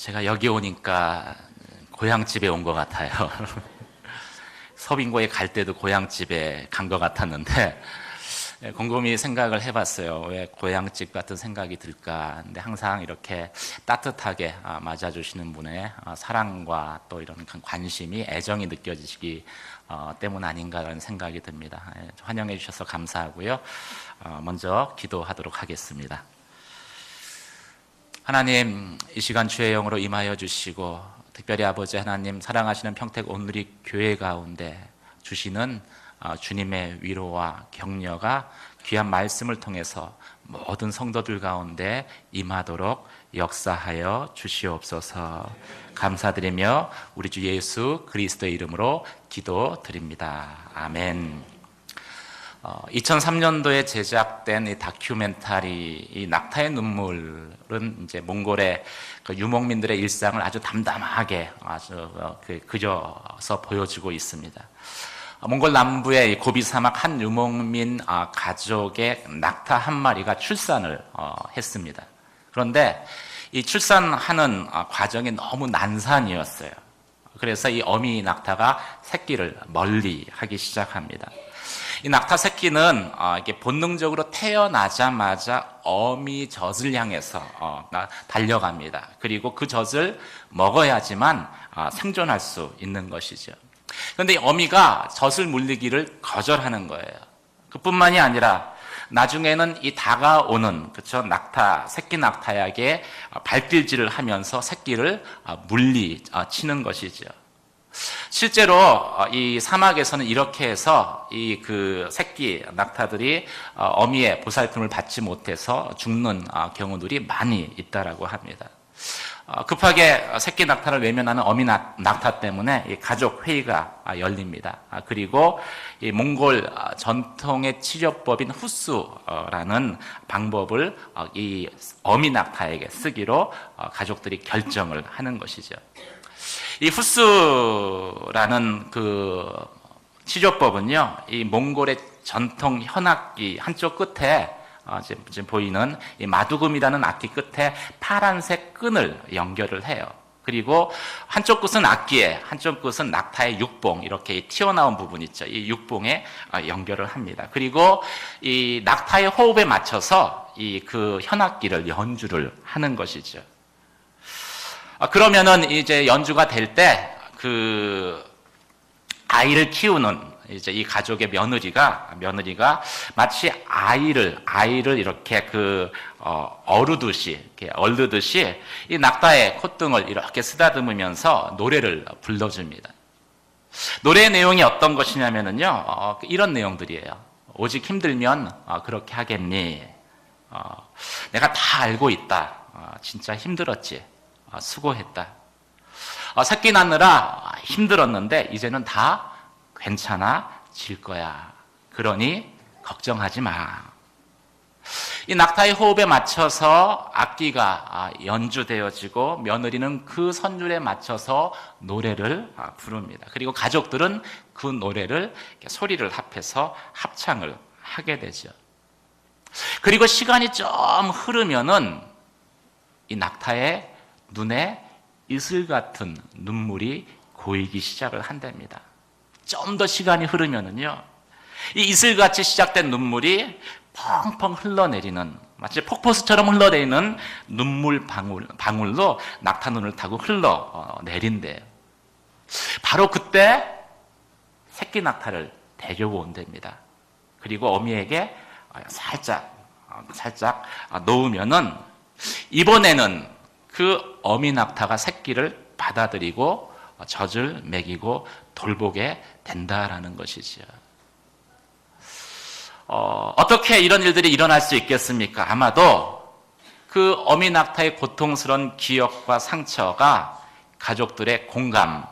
제가 여기 오니까 고향집에 온 것 같아요. 서빙고에 갈 때도 고향집에 간 것 같았는데 곰곰이 생각을 해봤어요. 왜 고향집 같은 생각이 들까? 근데 항상 이렇게 따뜻하게 맞아주시는 분의 사랑과 또 이런 관심이, 애정이 느껴지시기 때문 아닌가라는 생각이 듭니다. 환영해 주셔서 감사하고요. 먼저 기도하도록 하겠습니다. 하나님, 이 시간 주의 영으로 임하여 주시고, 특별히 아버지 하나님, 사랑하시는 평택 온누리 교회 가운데 주시는 주님의 위로와 격려가 귀한 말씀을 통해서 모든 성도들 가운데 임하도록 역사하여 주시옵소서. 감사드리며 우리 주 예수 그리스도의 이름으로 기도드립니다. 아멘. 2003년도에 제작된 이 다큐멘터리 이 낙타의 눈물은 이제 몽골의 그 유목민들의 일상을 아주 담담하게 아주 그려서 보여주고 있습니다. 몽골 남부의 고비 사막 한 유목민 가족의 낙타 한 마리가 출산을 했습니다. 그런데 이 출산하는 과정이 너무 난산이었어요. 그래서 이 어미 낙타가 새끼를 멀리 하기 시작합니다. 이 낙타 새끼는 이게 본능적으로 태어나자마자 어미 젖을 향해서 달려갑니다. 그리고 그 젖을 먹어야지만 생존할 수 있는 것이죠. 그런데 이 어미가 젖을 물리기를 거절하는 거예요. 그뿐만이 아니라 나중에는 이 다가오는 새끼 낙타에게 발길질을 하면서 새끼를 물리치는 것이죠. 실제로 이 사막에서는 이렇게 해서 이 새끼 낙타들이 어미의 보살핌을 받지 못해서 죽는 경우들이 많이 있다라고 합니다. 급하게 새끼 낙타를 외면하는 어미 낙타 때문에 가족 회의가 열립니다. 그리고 이 몽골 전통의 치료법인 후스라는 방법을 이 어미 낙타에게 쓰기로 가족들이 결정을 하는 것이죠. 이 후스라는 치료법은요, 이 몽골의 전통 현악기 한쪽 끝에 지금 보이는 이 마두금이라는 악기 끝에 파란색 끈을 연결을 해요. 그리고 한쪽 끝은 악기에, 한쪽 끝은 낙타의 육봉, 이렇게 튀어나온 부분 있죠. 이 육봉에 연결을 합니다. 그리고 이 낙타의 호흡에 맞춰서 현악기를 연주를 하는 것이죠. 그러면은 이제 연주가 될 때 아이를 키우는 이제 이 가족의 며느리가 마치 아이를 이렇게 얼르듯이 이 낙타의 콧등을 이렇게 쓰다듬으면서 노래를 불러줍니다. 노래의 내용이 어떤 것이냐면은요, 이런 내용들이에요. 오직 힘들면 그렇게 하겠니? 내가 다 알고 있다. 진짜 힘들었지. 수고했다. 새끼 낳느라 힘들었는데 이제는 다 괜찮아질 거야. 그러니 걱정하지 마. 이 낙타의 호흡에 맞춰서 악기가 연주되어지고 며느리는 그 선율에 맞춰서 노래를 부릅니다. 그리고 가족들은 그 노래를 소리를 합해서 합창을 하게 되죠. 그리고 시간이 좀 흐르면은 이 낙타의 눈에 이슬 같은 눈물이 고이기 시작을 한답니다. 좀 더 시간이 흐르면은요, 이 이슬같이 시작된 눈물이 펑펑 흘러내리는, 마치 폭포수처럼 흘러내리는 눈물 방울로 낙타 눈을 타고 흘러내린대요. 바로 그때 새끼 낙타를 데리고 온답니다. 그리고 어미에게 살짝 놓으면은 이번에는 그 어미 낙타가 새끼를 받아들이고 젖을 먹이고 돌보게 된다라는 것이죠. 어떻게 이런 일들이 일어날 수 있겠습니까? 아마도 그 어미 낙타의 고통스러운 기억과 상처가 가족들의 공감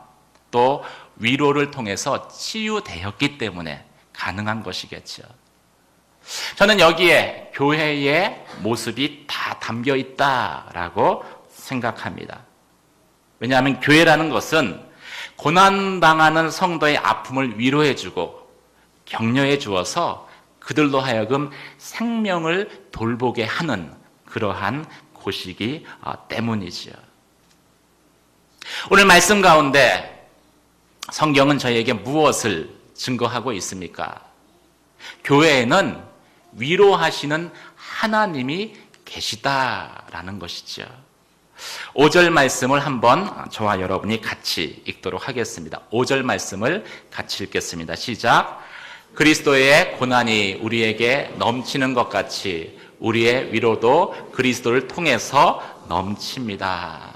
또 위로를 통해서 치유되었기 때문에 가능한 것이겠죠. 저는 여기에 교회의 모습이 다 담겨 있다라고 생각합니다. 왜냐하면 교회라는 것은 고난당하는 성도의 아픔을 위로해주고 격려해 주어서 그들로 하여금 생명을 돌보게 하는 그러한 곳이기 때문이지요. 오늘 말씀 가운데 성경은 저희에게 무엇을 증거하고 있습니까? 교회에는 위로하시는 하나님이 계시다라는 것이죠. 5절 말씀을 한번 저와 여러분이 같이 읽도록 하겠습니다. 5절 말씀을 같이 읽겠습니다. 시작. 그리스도의 고난이 우리에게 넘치는 것 같이 우리의 위로도 그리스도를 통해서 넘칩니다.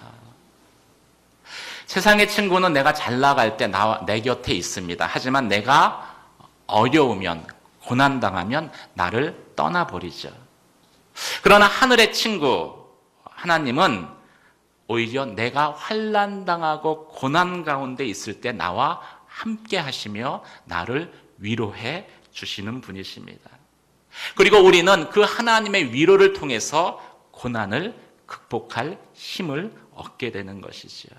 세상의 친구는 내가 잘 나갈 때 내 곁에 있습니다. 하지만 내가 어려우면, 고난당하면 나를 떠나버리죠. 그러나 하늘의 친구, 하나님은 오히려 내가 환난당하고 고난 가운데 있을 때 나와 함께 하시며 나를 위로해 주시는 분이십니다. 그리고 우리는 그 하나님의 위로를 통해서 고난을 극복할 힘을 얻게 되는 것이죠.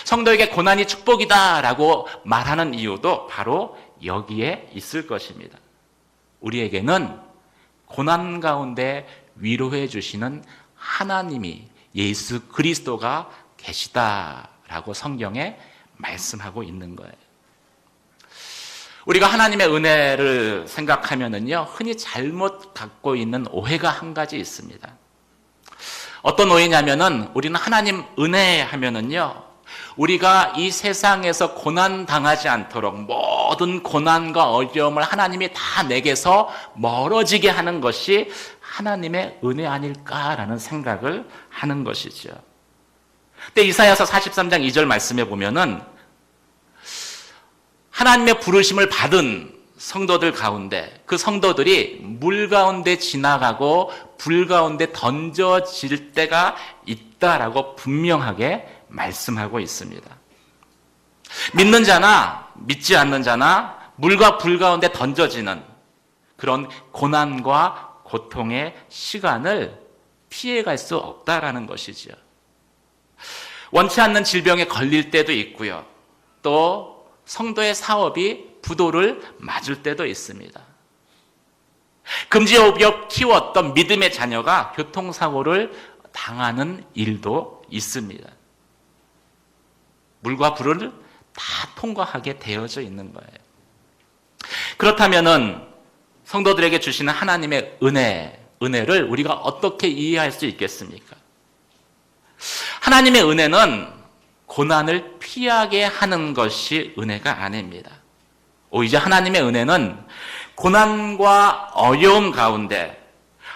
성도에게 고난이 축복이다라고 말하는 이유도 바로 여기에 있을 것입니다. 우리에게는 고난 가운데 위로해 주시는 하나님이 예수 그리스도가 계시다라고 성경에 말씀하고 있는 거예요. 우리가 하나님의 은혜를 생각하면은요, 흔히 잘못 갖고 있는 오해가 한 가지 있습니다. 어떤 오해냐면은 우리는 하나님 은혜 하면은요, 우리가 이 세상에서 고난 당하지 않도록 모든 고난과 어려움을 하나님이 다 내게서 멀어지게 하는 것이 하나님의 은혜 아닐까라는 생각을 하는 것이죠. 근데 이사야서 43장 2절 말씀에 보면은 하나님의 부르심을 받은 성도들 가운데 그 성도들이 물 가운데 지나가고 불 가운데 던져질 때가 있다라고 분명하게 말씀하고 있습니다. 믿는 자나 믿지 않는 자나 물과 불 가운데 던져지는 그런 고난과 고통의 시간을 피해갈 수 없다라는 것이죠. 원치 않는 질병에 걸릴 때도 있고요. 또 성도의 사업이 부도를 맞을 때도 있습니다. 금지옥엽 키웠던 믿음의 자녀가 교통사고를 당하는 일도 있습니다. 물과 불을 다 통과하게 되어져 있는 거예요. 그렇다면은 성도들에게 주시는 하나님의 은혜를 우리가 어떻게 이해할 수 있겠습니까? 하나님의 은혜는 고난을 피하게 하는 것이 은혜가 아닙니다. 오히려 하나님의 은혜는 고난과 어려움 가운데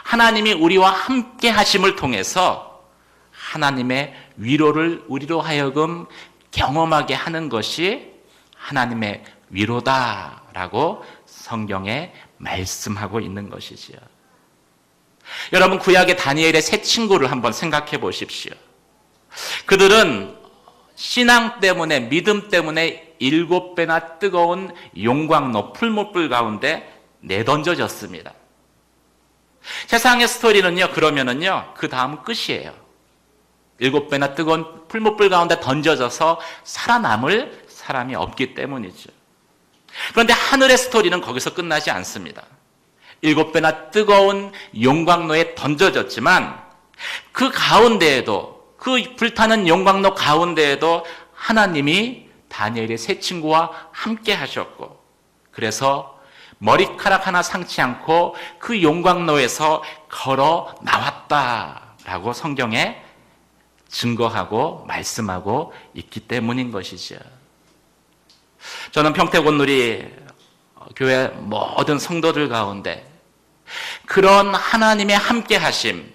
하나님이 우리와 함께 하심을 통해서 하나님의 위로를 우리로 하여금 경험하게 하는 것이 하나님의 위로다라고 성경에 말씀하고 있는 것이지요. 여러분, 구약의 다니엘의 세 친구를 한번 생각해 보십시오. 그들은 신앙 때문에, 믿음 때문에 7배나 뜨거운 용광로, 풀무불 가운데 내던져졌습니다. 세상의 스토리는요, 그러면은요, 그 다음은 끝이에요. 7배나 뜨거운 풀무불 가운데 던져져서 살아남을 사람이 없기 때문이죠. 그런데 하늘의 스토리는 거기서 끝나지 않습니다. 7배나 뜨거운 용광로에 던져졌지만 그 가운데에도, 그 불타는 용광로 가운데에도 하나님이 다니엘의 세 친구와 함께 하셨고, 그래서 머리카락 하나 상치 않고 그 용광로에서 걸어 나왔다라고 성경에 증거하고 말씀하고 있기 때문인 것이죠. 저는 평택온누리 교회 모든 성도들 가운데 그런 하나님의 함께 하심,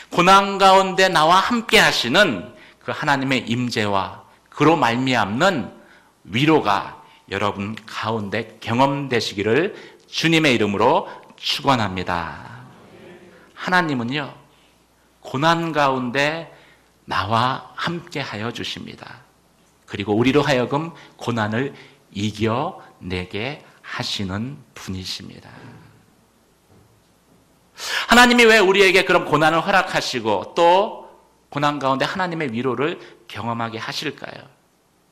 고난 가운데 나와 함께 하시는 그 하나님의 임재와 그로 말미암는 위로가 여러분 가운데 경험되시기를 주님의 이름으로 축원합니다. 하나님은요, 고난 가운데 나와 함께 하여 주십니다. 그리고 우리로 하여금 고난을 이겨내게 하시는 분이십니다. 하나님이 왜 우리에게 그런 고난을 허락하시고 또 고난 가운데 하나님의 위로를 경험하게 하실까요?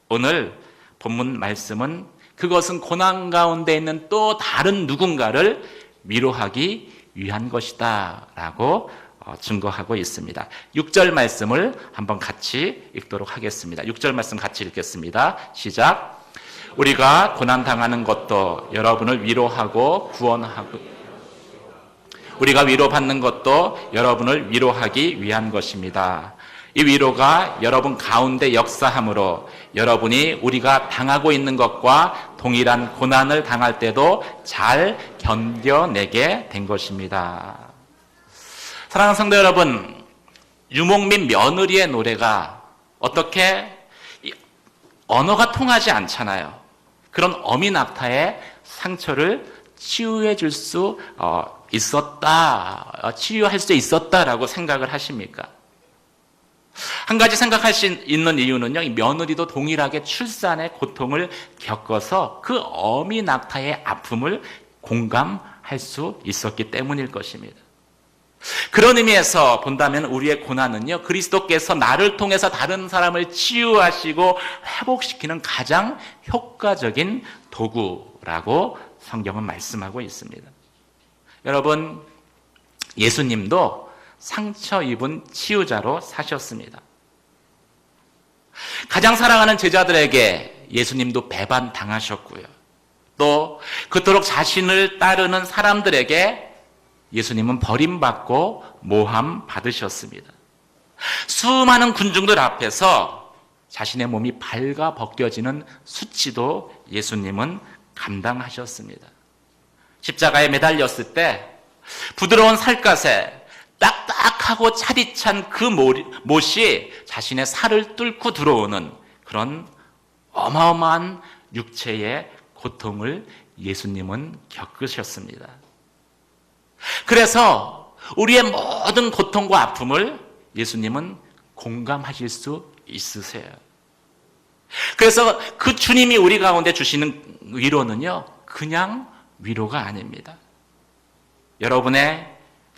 오늘 본문 말씀은 그것은 고난 가운데 있는 또 다른 누군가를 위로하기 위한 것이다 라고 증거하고 있습니다. 6절 말씀을 한번 같이 읽도록 하겠습니다. 6절 말씀 같이 읽겠습니다. 시작. 우리가 고난당하는 것도 여러분을 위로하고 구원하고 우리가 위로받는 것도 여러분을 위로하기 위한 것입니다. 이 위로가 여러분 가운데 역사함으로 여러분이 우리가 당하고 있는 것과 동일한 고난을 당할 때도 잘 견뎌내게 된 것입니다. 사랑하는 성도 여러분, 유목민 며느리의 노래가 어떻게 언어가 통하지 않잖아요. 그런 어미 낙타의 상처를 치유해 줄 수 있었다, 치유할 수 있었다라고 생각을 하십니까? 한 가지 생각할 수 있는 이유는요, 이 며느리도 동일하게 출산의 고통을 겪어서 그 어미 낙타의 아픔을 공감할 수 있었기 때문일 것입니다. 그런 의미에서 본다면 우리의 고난은요, 그리스도께서 나를 통해서 다른 사람을 치유하시고 회복시키는 가장 효과적인 도구라고 성경은 말씀하고 있습니다. 여러분, 예수님도 상처 입은 치유자로 사셨습니다. 가장 사랑하는 제자들에게 예수님도 배반 당하셨고요. 또 그토록 자신을 따르는 사람들에게 예수님은 버림받고 모함 받으셨습니다. 수많은 군중들 앞에서 자신의 몸이 발가 벗겨지는 수치도 예수님은 감당하셨습니다. 십자가에 매달렸을 때 부드러운 살갗에 딱딱하고 차디찬 그 못이 자신의 살을 뚫고 들어오는 그런 어마어마한 육체의 고통을 예수님은 겪으셨습니다. 그래서 우리의 모든 고통과 아픔을 예수님은 공감하실 수 있으세요. 그래서 그 주님이 우리 가운데 주시는 위로는요, 그냥 위로가 아닙니다. 여러분의,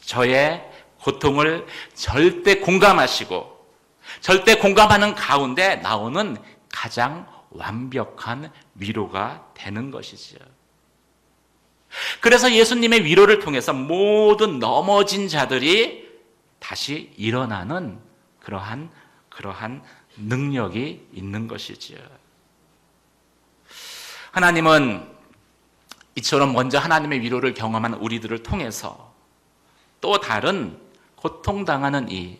저의 고통을 절대 공감하시고 절대 공감하는 가운데 나오는 가장 완벽한 위로가 되는 것이지요. 그래서 예수님의 위로를 통해서 모든 넘어진 자들이 다시 일어나는 그러한 능력이 있는 것이지요. 하나님은 이처럼 먼저 하나님의 위로를 경험한 우리들을 통해서 또 다른 고통당하는 이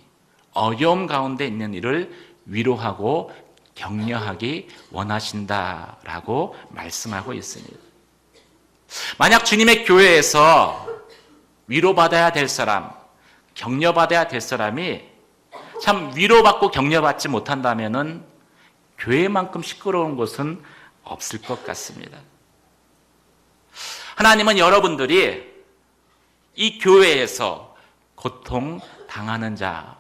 어려움 가운데 있는 이를 위로하고 격려하기 원하신다라고 말씀하고 있습니다. 만약 주님의 교회에서 위로받아야 될 사람, 격려받아야 될 사람이 참 위로받고 격려받지 못한다면은 교회만큼 시끄러운 곳은 없을 것 같습니다. 하나님은 여러분들이 이 교회에서 고통 당하는 자,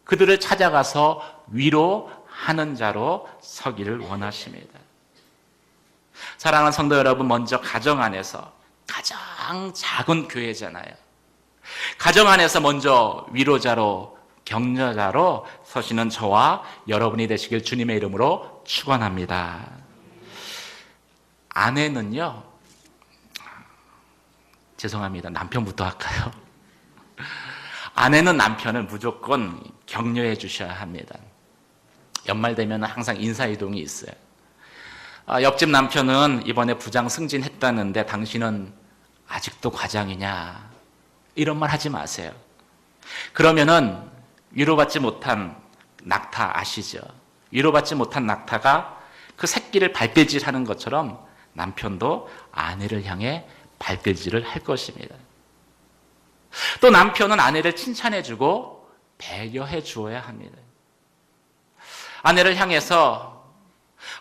그들을 찾아가서 위로하는 자로 서기를 원하십니다. 사랑하는 성도 여러분, 먼저 가정 안에서 가장 작은 교회잖아요. 가정 안에서 먼저 위로자로, 격려자로 서시는 저와 여러분이 되시길 주님의 이름으로 축원합니다. 아내는요, 죄송합니다. 남편부터 할까요? 아내는 남편을 무조건 격려해 주셔야 합니다. 연말 되면 항상 인사이동이 있어요. 옆집 남편은 이번에 부장 승진했다는데 당신은 아직도 과장이냐? 이런 말 하지 마세요. 그러면은 위로받지 못한 낙타 아시죠? 위로받지 못한 낙타가 그 새끼를 발길질하는 것처럼 남편도 아내를 향해 발길질을 할 것입니다. 또 남편은 아내를 칭찬해주고 배려해 주어야 합니다. 아내를 향해서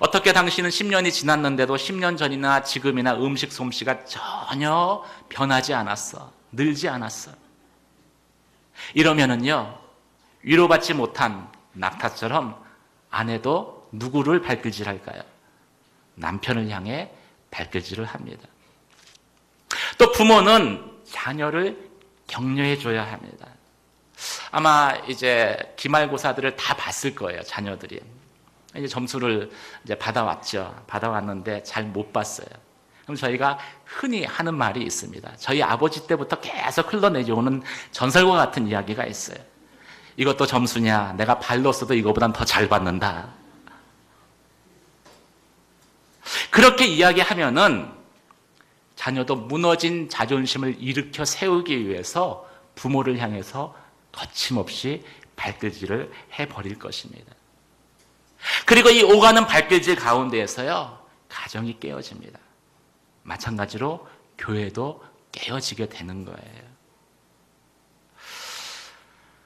어떻게 당신은 10년이 지났는데도 10년 전이나 지금이나 음식 솜씨가 전혀 변하지 않았어. 늘지 않았어. 이러면은요, 위로받지 못한 낙타처럼 아내도 누구를 발길질할까요? 남편을 향해 발길질을 합니다. 또 부모는 자녀를 격려해 줘야 합니다. 아마 이제 기말고사들을 다 봤을 거예요, 자녀들이. 이제 점수를 이제 받아왔죠. 받아왔는데 잘 못 봤어요. 그럼 저희가 흔히 하는 말이 있습니다. 저희 아버지 때부터 계속 흘러내려오는 전설과 같은 이야기가 있어요. 이것도 점수냐? 내가 발로 써도 이거보단 더 잘 받는다. 그렇게 이야기하면은 자녀도 무너진 자존심을 일으켜 세우기 위해서 부모를 향해서 거침없이 발길질을 해버릴 것입니다. 그리고 이 오가는 발길질 가운데에서요, 가정이 깨어집니다. 마찬가지로 교회도 깨어지게 되는 거예요.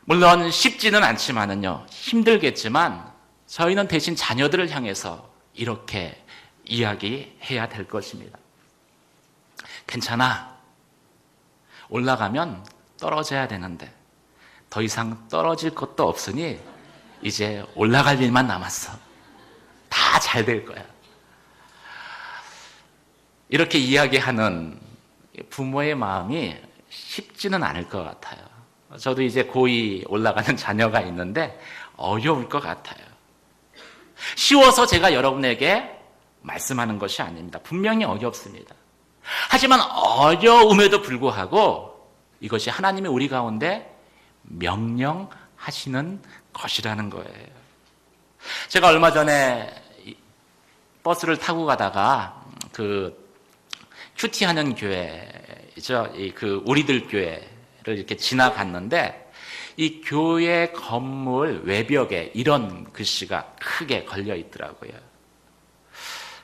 물론 쉽지는 않지만은요, 힘들겠지만 저희는 대신 자녀들을 향해서 이렇게 이야기해야 될 것입니다. 괜찮아. 올라가면 떨어져야 되는데 더 이상 떨어질 것도 없으니 이제 올라갈 일만 남았어. 다 잘 될 거야. 이렇게 이야기하는 부모의 마음이 쉽지는 않을 것 같아요. 저도 이제 고2 올라가는 자녀가 있는데 어려울 것 같아요. 쉬워서 제가 여러분에게 말씀하는 것이 아닙니다. 분명히 어렵습니다. 하지만 어려움에도 불구하고 이것이 하나님이 우리 가운데 명령하시는 것이라는 거예요. 제가 얼마 전에 버스를 타고 가다가 그 큐티하는 교회죠, 그 우리들 교회를 이렇게 지나갔는데 이 교회 건물 외벽에 이런 글씨가 크게 걸려 있더라고요.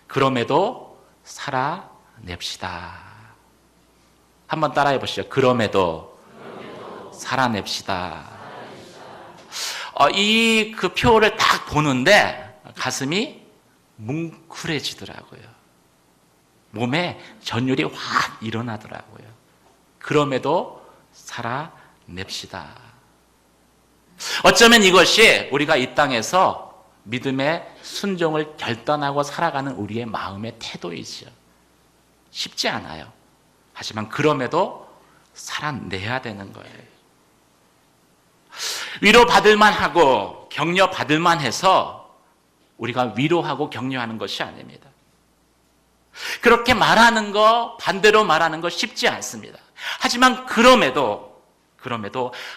그럼에도 살아냅시다. 한번 따라해 보시죠. 그럼에도 살아냅시다. 이 그 표를 딱 보는데 가슴이 뭉클해지더라고요. 몸에 전율이 확 일어나더라고요. 그럼에도 살아냅시다. 어쩌면 이것이 우리가 이 땅에서 믿음의 순종을 결단하고 살아가는 우리의 마음의 태도이죠. 쉽지 않아요. 하지만 그럼에도 살아내야 되는 거예요. 위로받을만 하고 격려받을만 해서 우리가 위로하고 격려하는 것이 아닙니다. 그렇게 말하는 거, 반대로 말하는 거 쉽지 않습니다. 하지만 그럼에도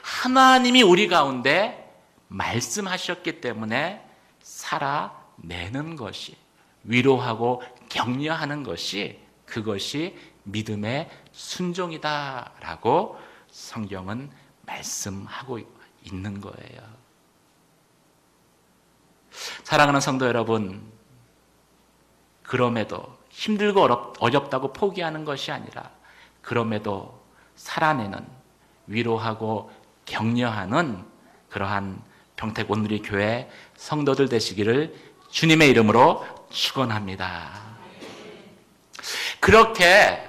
하나님이 우리 가운데 말씀하셨기 때문에 살아내는 것이, 위로하고 격려하는 것이, 그것이 믿음의 순종이다라고 성경은 말씀하고 있는 거예요. 사랑하는 성도 여러분, 그럼에도 힘들고 어렵다고 포기하는 것이 아니라 그럼에도 살아내는, 위로하고 격려하는 그러한 평택 온누리 교회 성도들 되시기를 주님의 이름으로 축원합니다. 그렇게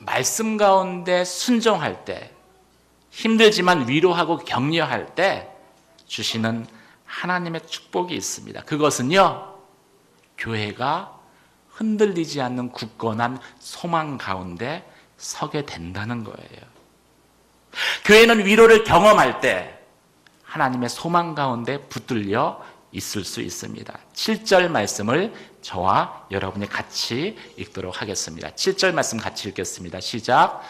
말씀 가운데 순종할 때, 힘들지만 위로하고 격려할 때 주시는 하나님의 축복이 있습니다. 그것은요, 교회가 흔들리지 않는 굳건한 소망 가운데 서게 된다는 거예요. 교회는 위로를 경험할 때 하나님의 소망 가운데 붙들려 있을 수 있습니다. 7절 말씀을 저와 여러분이 같이 읽도록 하겠습니다. 7절 말씀 같이 읽겠습니다. 시작.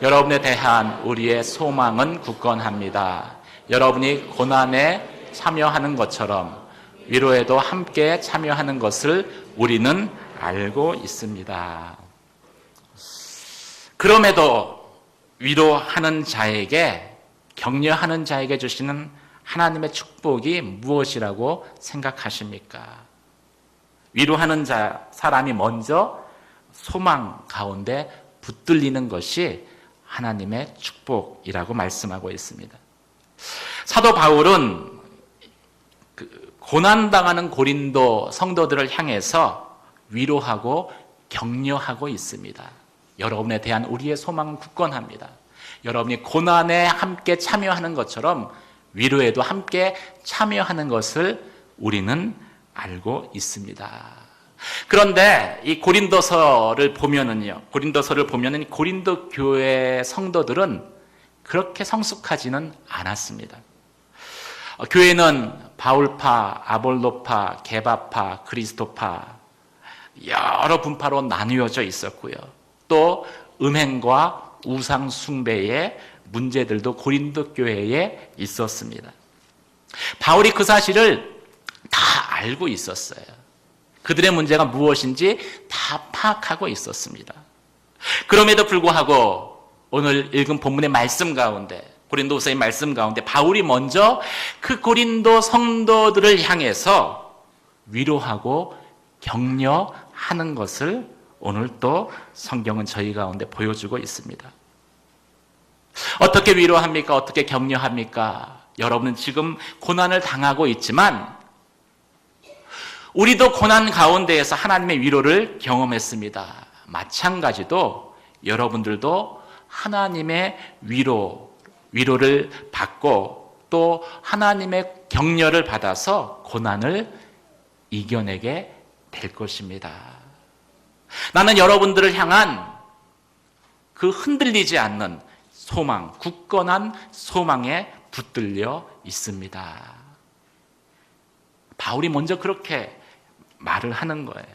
여러분에 대한 우리의 소망은 굳건합니다. 여러분이 고난에 참여하는 것처럼 위로에도 함께 참여하는 것을 우리는 알고 있습니다. 그럼에도 위로하는 자에게, 격려하는 자에게 주시는 하나님의 축복이 무엇이라고 생각하십니까? 위로하는 사람이 먼저 소망 가운데 붙들리는 것이 하나님의 축복이라고 말씀하고 있습니다. 사도 바울은 고난당하는 고린도 성도들을 향해서 위로하고 격려하고 있습니다. 여러분에 대한 우리의 소망은 굳건합니다. 여러분이 고난에 함께 참여하는 것처럼 위로에도 함께 참여하는 것을 우리는 알고 있습니다. 그런데 이 고린도서를 보면은 고린도 교회 성도들은 그렇게 성숙하지는 않았습니다. 교회는 바울파, 아볼로파, 게바파, 그리스도파 여러 분파로 나누어져 있었고요. 또 음행과 우상 숭배의 문제들도 고린도 교회에 있었습니다. 바울이 그 사실을 다 알고 있었어요. 그들의 문제가 무엇인지 다 파악하고 있었습니다. 그럼에도 불구하고 오늘 읽은 본문의 말씀 가운데, 고린도서의 말씀 가운데 바울이 먼저 그 고린도 성도들을 향해서 위로하고 격려하는 것을 오늘 또 성경은 저희 가운데 보여주고 있습니다. 어떻게 위로합니까? 어떻게 격려합니까? 여러분은 지금 고난을 당하고 있지만 우리도 고난 가운데에서 하나님의 위로를 경험했습니다. 마찬가지로 여러분들도 하나님의 위로를 받고 또 하나님의 격려를 받아서 고난을 이겨내게 될 것입니다. 나는 여러분들을 향한 그 흔들리지 않는 소망, 굳건한 소망에 붙들려 있습니다. 바울이 먼저 그렇게 말을 하는 거예요.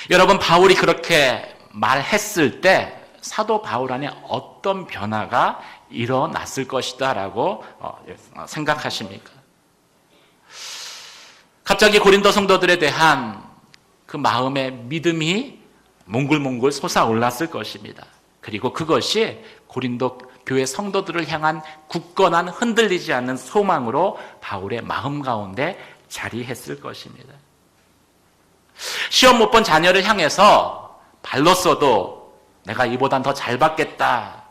여러분, 바울이 그렇게 말했을 때 사도 바울 안에 어떤 변화가 일어났을 것이다라고 생각하십니까? 갑자기 고린도 성도들에 대한 그 마음의 믿음이 몽글몽글 솟아올랐을 것입니다. 그리고 그것이 고린도 교회 성도들을 향한 굳건한 흔들리지 않는 소망으로 바울의 마음 가운데 자리했을 것입니다. 시험 못 본 자녀를 향해서 발로 써도 내가 이보단 더 잘 받겠다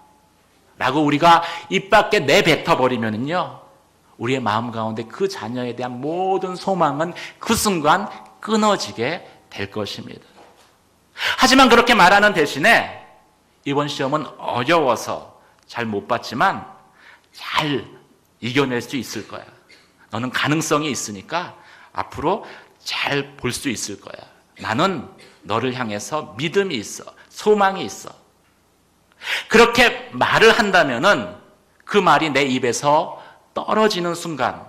라고 우리가 입 밖에 내뱉어 버리면요, 우리의 마음 가운데 그 자녀에 대한 모든 소망은 그 순간 끊어지게 될 것입니다. 하지만 그렇게 말하는 대신에 이번 시험은 어려워서 잘 못 봤지만 잘 이겨낼 수 있을 거야. 너는 가능성이 있으니까 앞으로 잘 볼 수 있을 거야. 나는 너를 향해서 믿음이 있어. 소망이 있어. 그렇게 말을 한다면은 그 말이 내 입에서 떨어지는 순간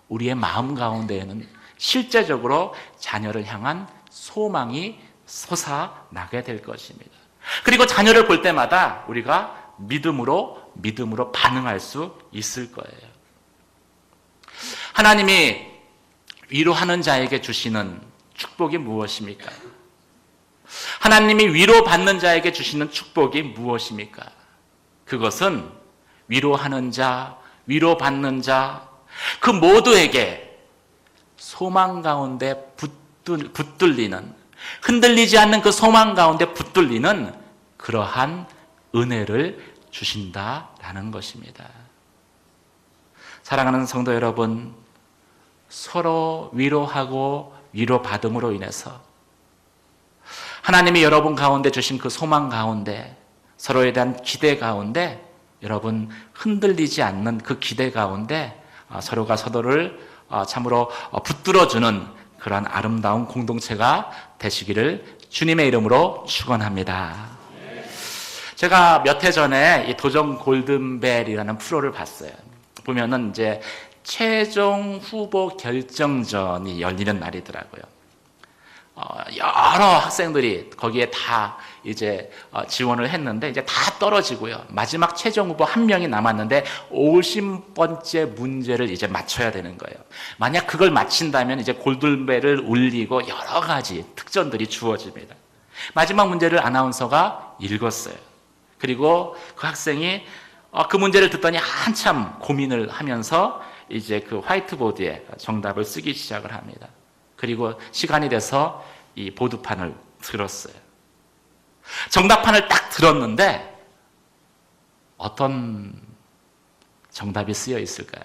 우리의 마음 가운데에는 실제적으로 자녀를 향한 소망이 솟아나게 될 것입니다. 그리고 자녀를 볼 때마다 우리가 믿음으로 반응할 수 있을 거예요. 하나님이 위로하는 자에게 주시는 축복이 무엇입니까? 하나님이 위로받는 자에게 주시는 축복이 무엇입니까? 그것은 위로하는 자, 위로받는 자, 그 모두에게 소망 가운데 붙들리는, 흔들리지 않는 그 소망 가운데 붙들리는 그러한 은혜를 주신다라는 것입니다. 사랑하는 성도 여러분, 서로 위로하고 위로받음으로 인해서 하나님이 여러분 가운데 주신 그 소망 가운데, 서로에 대한 기대 가운데, 여러분 흔들리지 않는 그 기대 가운데 서로가 서로를 참으로 붙들어주는 그러한 아름다운 공동체가 되시기를 주님의 이름으로 축원합니다. 제가 몇 해 전에 이 도전 골든벨이라는 프로를 봤어요. 보면은 이제 최종 후보 결정전이 열리는 날이더라고요. 여러 학생들이 거기에 다 이제 지원을 했는데 이제 다 떨어지고요. 마지막 최종 후보 한 명이 남았는데 50번째 문제를 이제 맞춰야 되는 거예요. 만약 그걸 맞힌다면 이제 골든벨을 울리고 여러 가지 특전들이 주어집니다. 마지막 문제를 아나운서가 읽었어요. 그리고 그 학생이 그 문제를 듣더니 한참 고민을 하면서 이제 그 화이트보드에 정답을 쓰기 시작을 합니다. 그리고 시간이 돼서 이 보드판을 들었어요. 정답판을 딱 들었는데 어떤 정답이 쓰여 있을까요?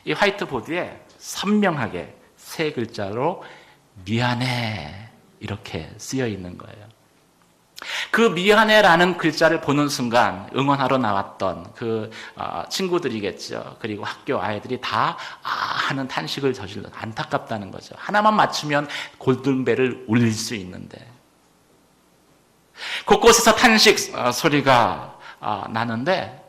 이 화이트보드에 선명하게 세 글자로 미안해 이렇게 쓰여 있는 거예요. 그 미안해라는 글자를 보는 순간 응원하러 나왔던 그 친구들이겠죠. 그리고 학교 아이들이 다 하는 탄식을 저질러 안타깝다는 거죠. 하나만 맞추면 골든벨을 울릴 수 있는데 곳곳에서 탄식 소리가 나는데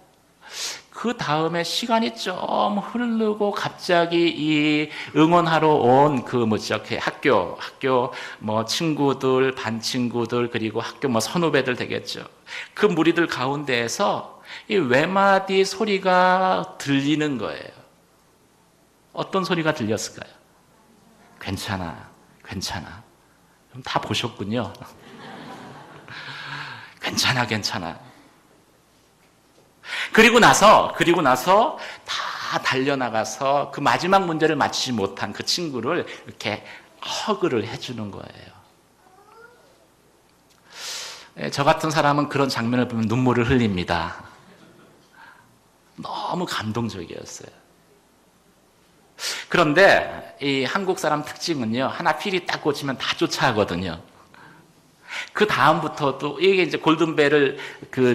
그 다음에 시간이 좀 흐르고 갑자기 이 응원하러 온 그 뭐죠? 학교 뭐 친구들, 반 친구들, 그리고 학교 뭐 선후배들 되겠죠. 그 무리들 가운데에서 이 외마디 소리가 들리는 거예요. 어떤 소리가 들렸을까요? 괜찮아, 괜찮아. 다 보셨군요. 괜찮아, 괜찮아. 그리고 나서 다 달려나가서 그 마지막 문제를 맞히지 못한 그 친구를 이렇게 허그를 해주는 거예요. 저 같은 사람은 그런 장면을 보면 눈물을 흘립니다. 너무 감동적이었어요. 그런데 이 한국 사람 특징은요, 하나 필이 딱 꽂히면 다 쫓아가거든요. 그 다음부터도 이게 이제 골든벨을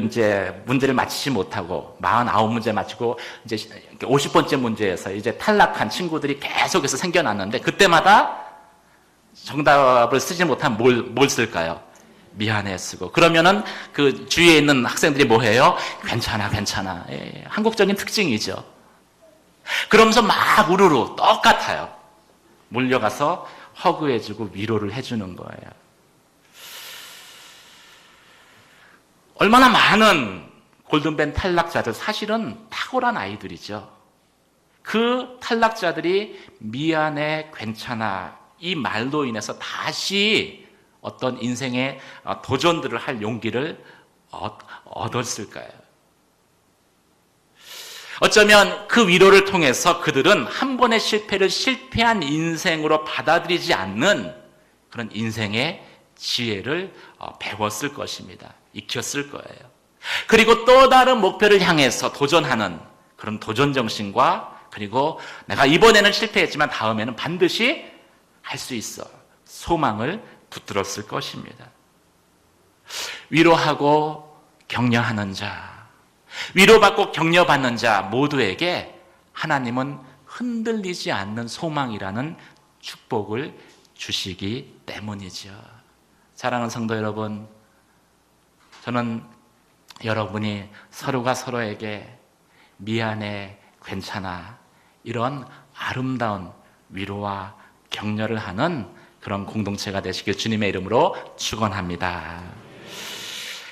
이제 문제를 맞히지 못하고 49문제 맞히고 이제 50번째 문제에서 이제 탈락한 친구들이 계속해서 생겨났는데 그때마다 정답을 쓰지 못하면 뭘 쓸까요? 미안해 쓰고. 그러면은 그 주위에 있는 학생들이 뭐 해요? 괜찮아, 괜찮아. 예, 한국적인 특징이죠. 그러면서 막 우르르 똑같아요. 몰려가서 허그해주고 위로를 해주는 거예요. 얼마나 많은 골든벨 탈락자들, 사실은 탁월한 아이들이죠. 그 탈락자들이 미안해, 괜찮아 이 말로 인해서 다시 어떤 인생의 도전들을 할 용기를 얻었을까요? 어쩌면 그 위로를 통해서 그들은 한 번의 실패를 실패한 인생으로 받아들이지 않는 그런 인생의 지혜를 배웠을 것입니다. 익혔을 거예요. 그리고 또 다른 목표를 향해서 도전하는 그런 도전 정신과, 그리고 내가 이번에는 실패했지만 다음에는 반드시 할 수 있어, 소망을 붙들었을 것입니다. 위로하고 격려하는 자, 위로받고 격려받는 자 모두에게 하나님은 흔들리지 않는 소망이라는 축복을 주시기 때문이죠. 사랑하는 성도 여러분, 저는 여러분이 서로가 서로에게 미안해, 괜찮아 이런 아름다운 위로와 격려를 하는 그런 공동체가 되시길 주님의 이름으로 축원합니다.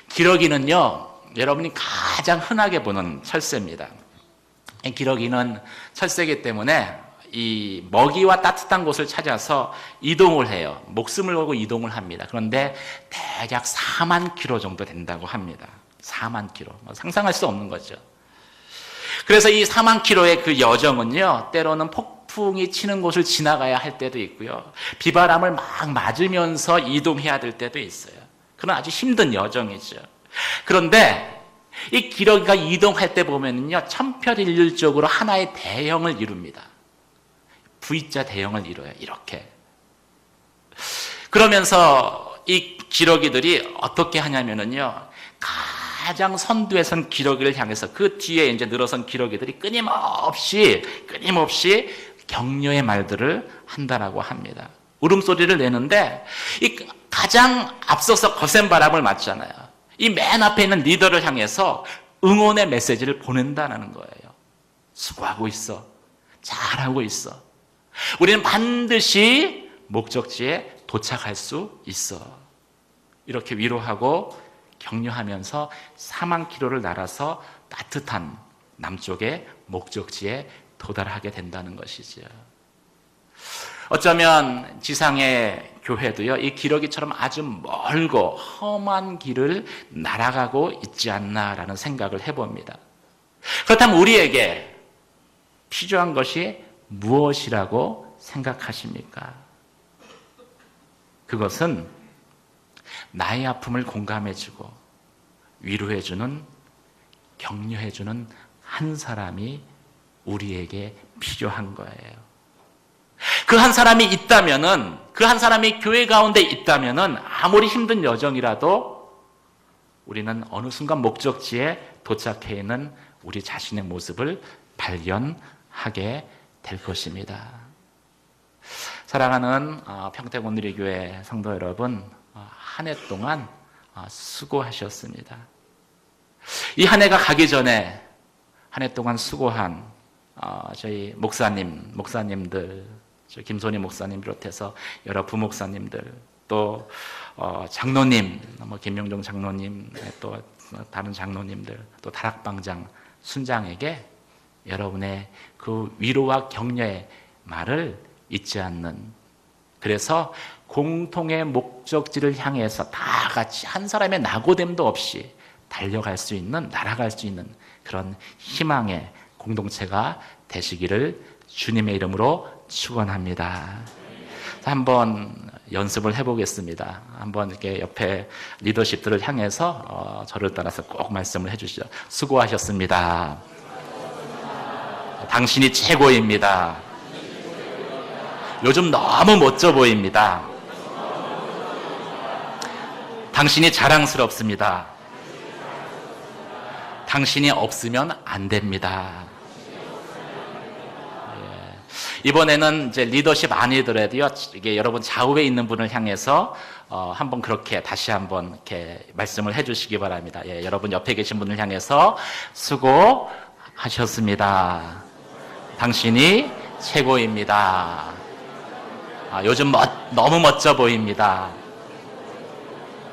기러기는요, 여러분이 가장 흔하게 보는 철새입니다. 기러기는 철새이기 때문에 이 먹이와 따뜻한 곳을 찾아서 이동을 해요. 목숨을 걸고 이동을 합니다. 그런데 대략 4만 킬로 정도 된다고 합니다. 4만 킬로. 상상할 수 없는 거죠. 그래서 이 4만 킬로의 그 여정은요, 때로는 폭풍이 치는 곳을 지나가야 할 때도 있고요, 비바람을 막 맞으면서 이동해야 될 때도 있어요. 그런 아주 힘든 여정이죠. 그런데 이 기러기가 이동할 때 보면요, 천편일률적으로 하나의 대형을 이룹니다. V자 대형을 이뤄요. 이렇게. 그러면서 이 기러기들이 어떻게 하냐면요, 가장 선두에 선 기러기를 향해서 그 뒤에 이제 늘어선 기러기들이 끊임없이 격려의 말들을 한다라고 합니다. 울음소리를 내는데 이 가장 앞서서 거센 바람을 맞잖아요. 이 맨 앞에 있는 리더를 향해서 응원의 메시지를 보낸다는 거예요. 수고하고 있어. 잘하고 있어. 우리는 반드시 목적지에 도착할 수 있어. 이렇게 위로하고 격려하면서 4만 킬로를 날아서 따뜻한 남쪽의 목적지에 도달하게 된다는 것이죠. 어쩌면 지상의 교회도요, 이 기러기처럼 아주 멀고 험한 길을 날아가고 있지 않나라는 생각을 해봅니다. 그렇다면 우리에게 필요한 것이 무엇이라고 생각하십니까? 그것은 나의 아픔을 공감해주고 위로해주는, 격려해주는 한 사람이 우리에게 필요한 거예요. 그 한 사람이 있다면은, 그 한 사람이 교회 가운데 있다면은 아무리 힘든 여정이라도 우리는 어느 순간 목적지에 도착해 있는 우리 자신의 모습을 발견하게 될 것입니다. 사랑하는 평택온누리교회 성도 여러분, 한 해 동안 수고하셨습니다. 이 한 해가 가기 전에 한 해 동안 수고한 저희 목사님들, 김선희 목사님 비롯해서 여러 부목사님들, 또 장로님, 김명종 장로님, 또 다른 장로님들, 또 다락방장 순장에게 여러분의 그 위로와 격려의 말을 잊지 않는, 그래서 공통의 목적지를 향해서 다 같이 한 사람의 낙오됨도 없이 달려갈 수 있는, 날아갈 수 있는 그런 희망의 공동체가 되시기를 주님의 이름으로 축원합니다. 한번 연습을 해보겠습니다. 한번 이렇게 옆에 리더십들을 향해서 저를 따라서 꼭 말씀을 해주시죠. 수고하셨습니다. 당신이 최고입니다. 요즘 너무 멋져 보입니다. 당신이 자랑스럽습니다. 당신이 없으면 안 됩니다. 이번에는 이제 리더십 아니더라도요, 이게 여러분 좌우에 있는 분을 향해서 한번 그렇게 다시 한번 이렇게 말씀을 해주시기 바랍니다. 예, 여러분 옆에 계신 분을 향해서 수고하셨습니다. 당신이 최고입니다. 요즘 너무 멋져 보입니다.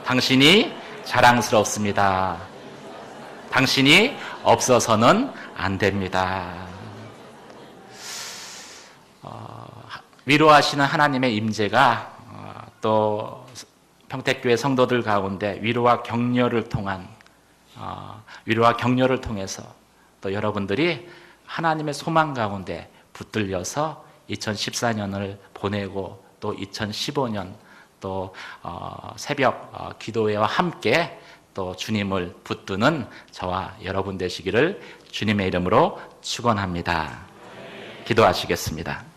당신이 자랑스럽습니다. 당신이 없어서는 안 됩니다. 위로하시는 하나님의 임재가 또 평택교회 성도들 가운데 위로와 격려를 통해서 또 여러분들이 하나님의 소망 가운데 붙들려서 2014년을 보내고 또 2015년 또 새벽 기도회와 함께 또 주님을 붙드는 저와 여러분 되시기를 주님의 이름으로 축원합니다. 기도하시겠습니다.